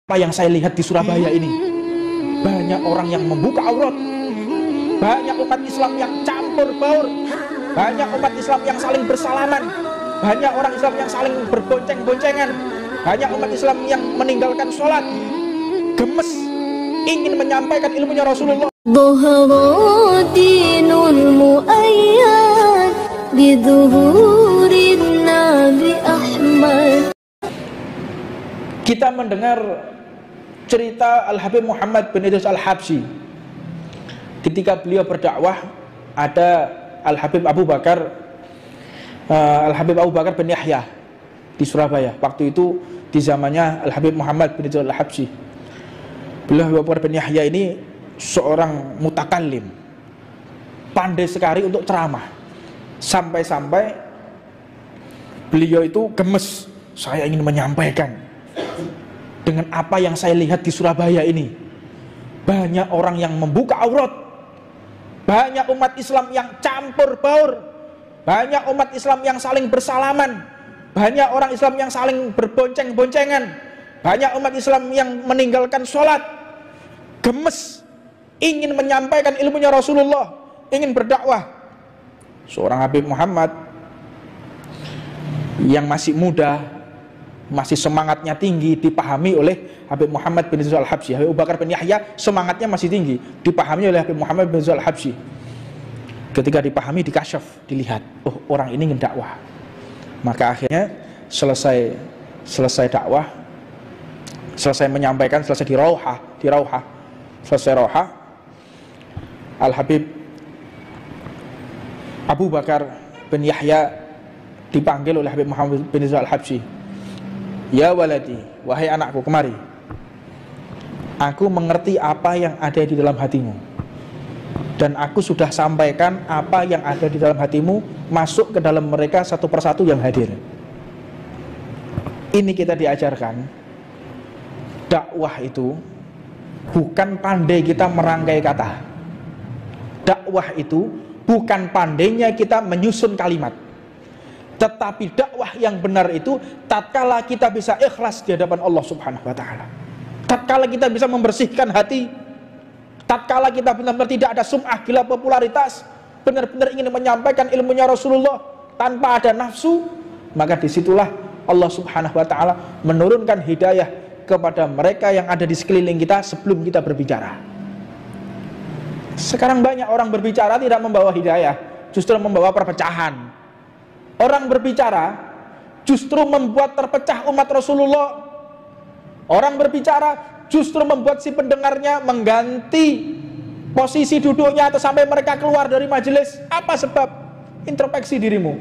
Apa yang saya lihat di Surabaya ini, banyak orang yang membuka aurat, banyak umat Islam yang campur baur, banyak umat Islam yang saling bersalaman, banyak orang Islam yang saling berbonceng-boncengan, banyak umat Islam yang meninggalkan sholat, gemes ingin menyampaikan ilmunya Rasulullah. Kita mendengar cerita Al-Habib Muhammad bin Idris Al-Habsyi. Ketika beliau berdakwah, ada Al-Habib Abu Bakar bin Yahya di Surabaya. Waktu itu di zamannya Al-Habib Muhammad bin Idris Al-Habsyi. Beliau Abu Bakar bin Yahya ini seorang mutakallim, pandai sekali untuk ceramah. Sampai-sampai beliau itu gemes, saya ingin menyampaikan dengan apa yang saya lihat di Surabaya ini. Banyak orang yang membuka aurat, banyak umat Islam yang campur baur, banyak umat Islam yang saling bersalaman, banyak orang Islam yang saling berbonceng-boncengan, banyak umat Islam yang meninggalkan sholat, gemes ingin menyampaikan ilmunya Rasulullah, ingin berdakwah. Seorang Habib Muhammad yang masih muda, masih semangatnya tinggi, dipahami oleh Habib Muhammad bin Idris Al-Habsyi. Habib Abu Bakar bin Yahya semangatnya masih tinggi, dipahami oleh Habib Muhammad bin Idris Al-Habsyi. Ketika dipahami, dikasyaf, dilihat, oh orang ini ingin dakwah. Maka akhirnya selesai dakwah, selesai menyampaikan, selesai di rauhah, selesai rauhah, Al-Habib Abu Bakar bin Yahya dipanggil oleh Habib Muhammad bin Idris Al-Habsyi. Ya waladi, wahai anakku, kemari. Aku mengerti apa yang ada di dalam hatimu, dan aku sudah sampaikan apa yang ada di dalam hatimu masuk ke dalam mereka satu persatu yang hadir. Ini kita diajarkan, dakwah itu bukan pandai kita merangkai kata. Dakwah itu bukan pandainya kita menyusun kalimat. Tetapi dakwah yang benar itu tatkala kita bisa ikhlas di hadapan Allah Subhanahu wa taala. Tatkala kita bisa membersihkan hati, tatkala kita benar-benar tidak ada sum'ah, gila popularitas, benar-benar ingin menyampaikan ilmunya Rasulullah tanpa ada nafsu, maka disitulah Allah Subhanahu wa taala menurunkan hidayah kepada mereka yang ada di sekeliling kita sebelum kita berbicara. Sekarang banyak orang berbicara tidak membawa hidayah, justru membawa perpecahan. Orang berbicara justru membuat terpecah umat Rasulullah. Orang berbicara justru membuat si pendengarnya mengganti posisi duduknya atau sampai mereka keluar dari majelis. Apa sebab? Introspeksi dirimu.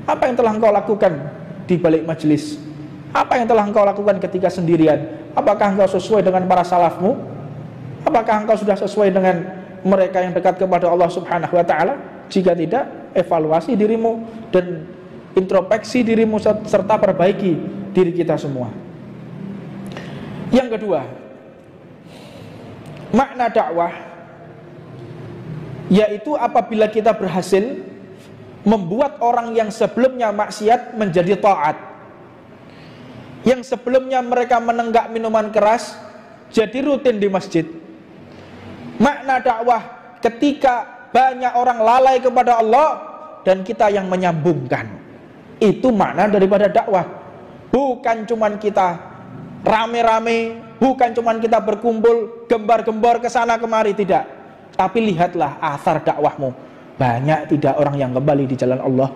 Apa yang telah engkau lakukan di balik majelis? Apa yang telah engkau lakukan ketika sendirian? Apakah engkau sesuai dengan para salafmu? Apakah engkau sudah sesuai dengan mereka yang dekat kepada Allah Subhanahu wa taala? Jika tidak, evaluasi dirimu dan introspeksi dirimu serta perbaiki diri kita semua. Yang kedua, makna dakwah yaitu apabila kita berhasil membuat orang yang sebelumnya maksiat menjadi taat, yang sebelumnya mereka menenggak minuman keras jadi rutin di masjid. Makna dakwah ketika banyak orang lalai kepada Allah dan kita yang menyambungkan. Itu makna daripada dakwah. Bukan cuman kita rame-rame, bukan cuman kita berkumpul gembar-gembor ke sana kemari, tidak. Tapi lihatlah asar dakwahmu. Banyak tidak orang yang kembali di jalan Allah?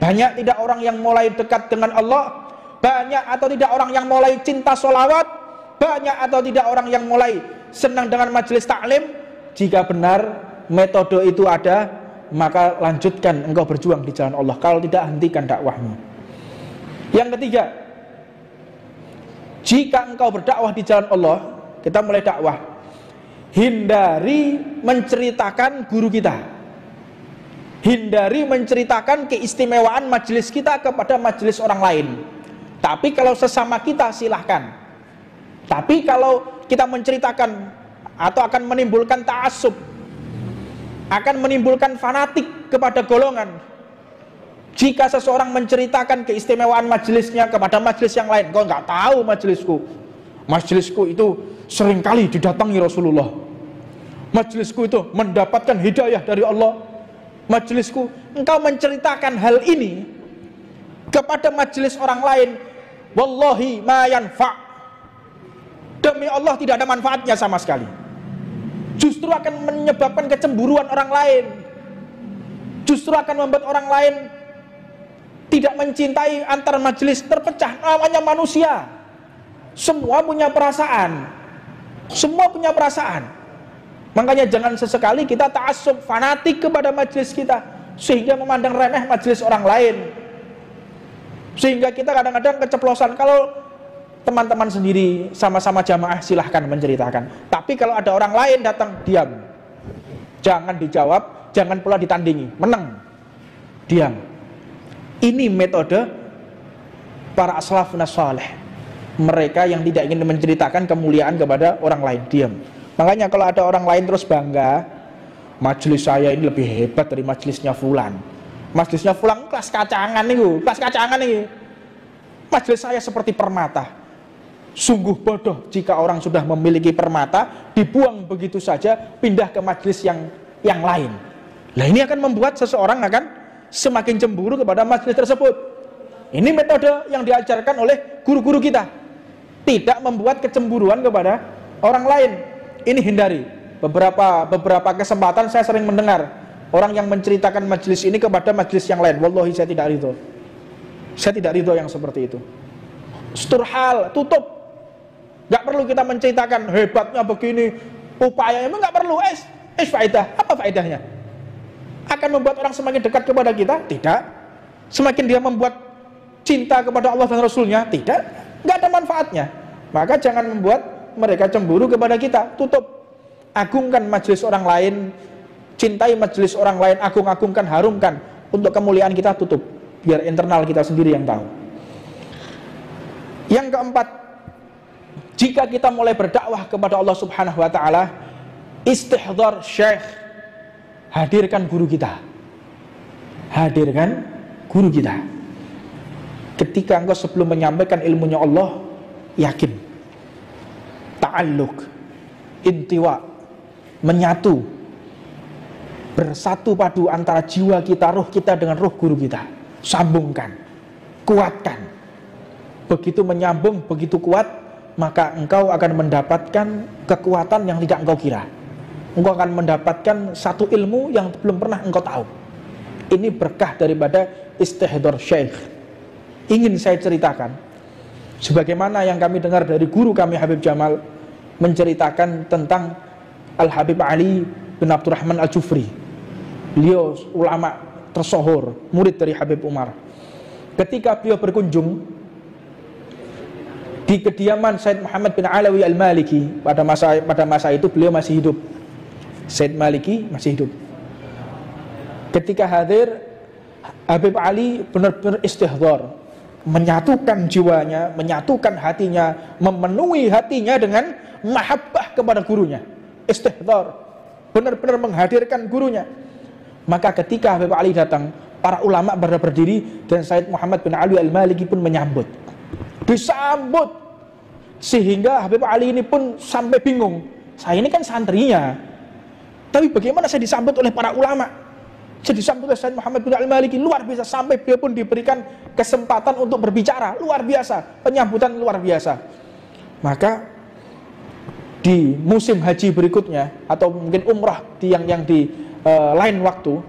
Banyak tidak orang yang mulai dekat dengan Allah? Banyak atau tidak orang yang mulai cinta sholawat? Banyak atau tidak orang yang mulai senang dengan majelis taklim? Jika benar metode itu ada, maka lanjutkan engkau berjuang di jalan Allah. Kalau tidak, hentikan dakwahmu. Yang ketiga, jika engkau berdakwah di jalan Allah, kita mulai dakwah, hindari menceritakan guru kita, hindari menceritakan keistimewaan majelis kita kepada majelis orang lain. Tapi kalau sesama kita silahkan. Tapi kalau kita menceritakan atau akan menimbulkan ta'assub, akan menimbulkan fanatik kepada golongan. Jika seseorang menceritakan keistimewaan majelisnya kepada majelis yang lain, kau nggak tahu majelisku, Majelisku itu seringkali didatangi Rasulullah. Majelisku itu mendapatkan hidayah dari Allah. Majelisku, engkau menceritakan hal ini kepada majelis orang lain, wallahi ma yanfa', demi Allah tidak ada manfaatnya sama sekali. Justru akan menyebabkan kecemburuan orang lain. Justru akan membuat orang lain tidak mencintai, antar majelis terpecah. Namanya manusia, semua punya perasaan. Semua punya perasaan. Makanya jangan sesekali kita ta'assub, fanatik kepada majelis kita, sehingga memandang remeh majelis orang lain. Sehingga kita kadang-kadang keceplosan. Kalau teman-teman sendiri sama-sama jamaah silahkan menceritakan. Tapi kalau ada orang lain datang, diam. Jangan dijawab, jangan pula ditandingi. Menang, diam. Ini metode para aslafun salih. Mereka yang tidak ingin menceritakan kemuliaan kepada orang lain, diam. Makanya kalau ada orang lain terus bangga, majelis saya ini lebih hebat dari majelisnya fulan. Majelisnya fulan kelas kacangan nih, kelas kacangan nih. Majelis saya seperti permata. Sungguh bodoh jika orang sudah memiliki permata dibuang begitu saja, pindah ke majelis yang lain. Nah, ini akan membuat seseorang akan semakin cemburu kepada majelis tersebut. Ini metode yang diajarkan oleh guru-guru kita. Tidak membuat kecemburuan kepada orang lain. Ini hindari. Beberapa kesempatan saya sering mendengar orang yang menceritakan majelis ini kepada majelis yang lain. Wallahi saya tidak ridho. Saya tidak ridho yang seperti itu. Sturhal, tutup. Gak perlu kita menceritakan hebatnya begini, upayanya, memang gak perlu. Faedah, apa faedahnya? Akan membuat orang semakin dekat kepada kita? Tidak. Semakin dia membuat cinta kepada Allah dan Rasulnya? Tidak. Gak ada manfaatnya. Maka jangan membuat mereka cemburu kepada kita. Tutup. Agungkan majelis orang lain, cintai majelis orang lain, agung-agungkan, harumkan. Untuk kemuliaan kita tutup, biar internal kita sendiri yang tahu. Yang keempat, jika kita mulai berdakwah kepada Allah Subhanahu wa ta'ala, istihdhar syekh, hadirkan guru kita. Hadirkan guru kita. Ketika engkau sebelum menyampaikan ilmunya Allah, yakin, ta'alluq, intiwa, menyatu, bersatu padu antara jiwa kita, roh kita dengan roh guru kita. Sambungkan, kuatkan. Begitu menyambung, begitu kuat, maka engkau akan mendapatkan kekuatan yang tidak engkau kira. Engkau akan mendapatkan satu ilmu yang belum pernah engkau tahu. Ini berkah daripada istihdhar syekh. Ingin saya ceritakan, sebagaimana yang kami dengar dari guru kami Habib Jamal menceritakan tentang Al-Habib Ali bin Abdurrahman Al-Jufri. Beliau ulama tersohor, murid dari Habib Umar. Ketika beliau berkunjung di kediaman Said Muhammad bin Alawi Al-Maliki, pada masa itu beliau masih hidup. Said Maliki masih hidup. Ketika hadir, Habib Ali benar-benar istihdhar, menyatukan jiwanya, menyatukan hatinya, memenuhi hatinya dengan mahabbah kepada gurunya. Istihdhar, benar-benar menghadirkan gurunya. Maka ketika Habib Ali datang, para ulama berdiri dan Said Muhammad bin Ali Al-Maliki pun menyambut. Disambut sehingga Habib Ali ini pun sampai bingung. Saya ini kan santrinya, tapi bagaimana saya disambut oleh para ulama? Saya disambut oleh Said Muhammad bin Al-Maliki, luar biasa. Sampai beliau pun diberikan kesempatan untuk berbicara, luar biasa. Penyambutan luar biasa. Maka di musim haji berikutnya, atau mungkin umrah yang di lain waktu,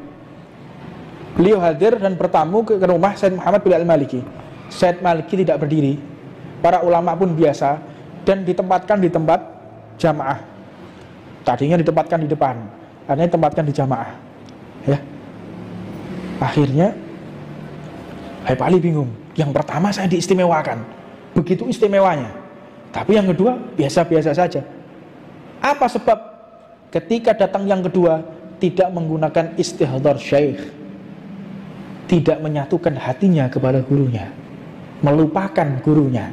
beliau hadir dan bertamu ke rumah Said Muhammad bin Al-Maliki. Said Maliki tidak berdiri, para ulama pun biasa, dan ditempatkan di tempat jamaah. Tadinya ditempatkan di depan, akhirnya ditempatkan di jamaah. Ya. Akhirnya Habib Ali bingung. Yang pertama saya diistimewakan, begitu istimewanya. Tapi yang kedua biasa-biasa saja. Apa sebab ketika datang yang kedua tidak menggunakan istihdhar syekh, tidak menyatukan hatinya kepada gurunya, melupakan gurunya.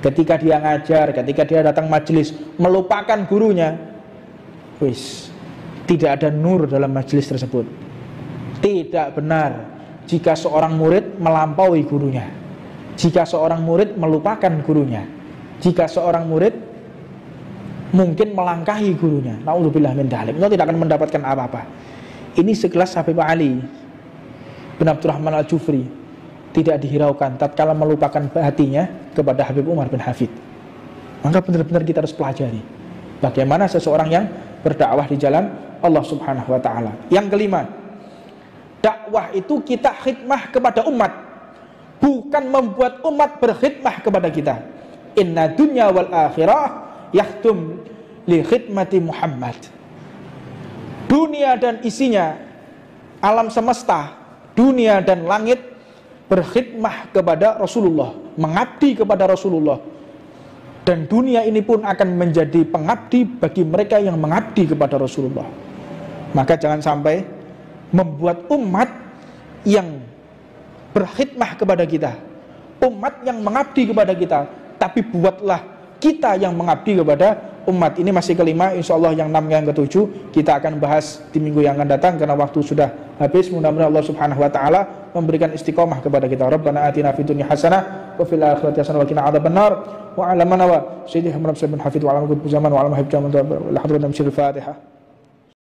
Ketika dia ngajar, ketika dia datang majelis, melupakan gurunya, tidak ada nur dalam majelis tersebut. Tidak benar jika seorang murid melampaui gurunya, jika seorang murid melupakan gurunya. jika seorang murid mungkin melangkahi gurunya, naudzubillah min dzalik, itu tidak akan mendapatkan apa-apa. Ini sekelas Habib Ali bin Abdurrahman Al-Jufri tidak dihiraukan tatkala melupakan hatinya kepada Habib Umar bin Hafid. Maka benar-benar kita harus pelajari bagaimana seseorang yang berdakwah di jalan Allah Subhanahu wa taala. Yang kelima, dakwah itu kita khidmah kepada umat, bukan membuat umat berkhidmah kepada kita. Inna dunya wal akhirah yahtum li khidmati Muhammad. Dunia dan isinya, alam semesta, dunia dan langit berkhidmah kepada Rasulullah, mengabdi kepada Rasulullah. Dan dunia ini pun akan menjadi pengabdi bagi mereka yang mengabdi kepada Rasulullah. Maka jangan sampai membuat umat yang berkhidmah kepada kita, umat yang mengabdi kepada kita, tapi buatlah kita yang mengabdi kepada umat. Ini masih kelima, insyaallah yang 6 yang ke-7 kita akan bahas di minggu yang akan datang karena waktu sudah habis. Mudah-mudahan Allah Subhanahu wa taala memberikan istiqomah kepada kita. Rabbana atina fid dunya hasanah wa fil akhirati hasanah wa qina adzabannar. Wa 'ala man wa sayyidina Muhammad bin Hafid wa 'ala kulli zaman wa 'ala mahib jaman wa la hadra min Fatihah.